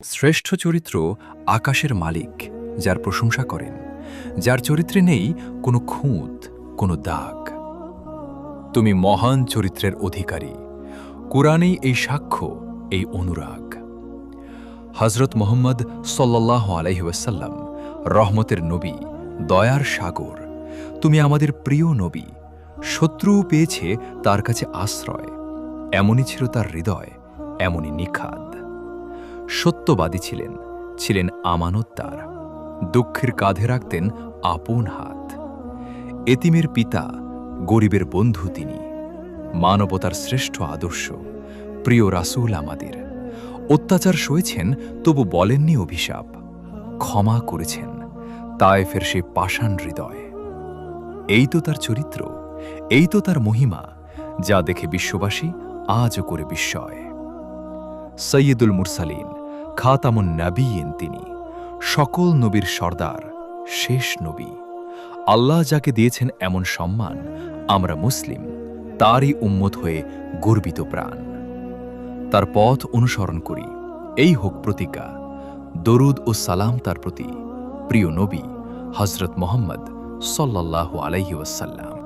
শ্রেষ্ঠ চরিত্র আকাশের মালিক, যার প্রশংসা করেন, যার চরিত্রে নেই কোনো খুঁত, কোনো দাগ। তুমি মহান চরিত্রের অধিকারী। কুরআনেই এই সাক্ষ্য, এই অনুরাগ। হজরত মুহাম্মদ সাল্লাল্লাহু আলাইহি ওয়াসাল্লাম রহমতের নবী, দয়ার সাগর। তুমি আমাদের প্রিয় নবী। শত্রুও পেয়েছে তার কাছে আশ্রয়। এমনই ছিল তার হৃদয়, এমনই নিখাদ। সত্যবাদী ছিলেন, ছিলেন আমানতদার। দুঃখের কাঁধে রাখতেন আপন হাত। এতিমের পিতা, গরিবের বন্ধু তিনি। মানবতার শ্রেষ্ঠ আদর্শ, প্রিয় রাসূল আমাদের। অত্যাচার সয়েছেন, তবু বলেননি অভিশাপ। ক্ষমা করেছেন, তায়েফের সেই পাষাণ হৃদয়। এই তো তার চরিত্র, এই তো তার মহিমা, যা দেখে বিশ্ববাসী আজও করে বিস্ময়। সৈয়দুল মুরসালিন, খাতামুন নাবিয়িন তিনি। সকল নবীর সর্দার, শেষ নবী। আল্লাহ যাকে দিয়েছেন এমন সম্মান, আমরা মুসলিম, তারই উম্মত হয়ে গর্বিত প্রাণ। তার পথ অনুসরণ করি, এই হোক প্রতিজ্ঞা। দরুদ ও সালাম তার প্রতি, প্রিয় নবী হজরত মুহাম্মদ সাল্লাল্লাহু আলাইহি ওয়াসাল্লাম।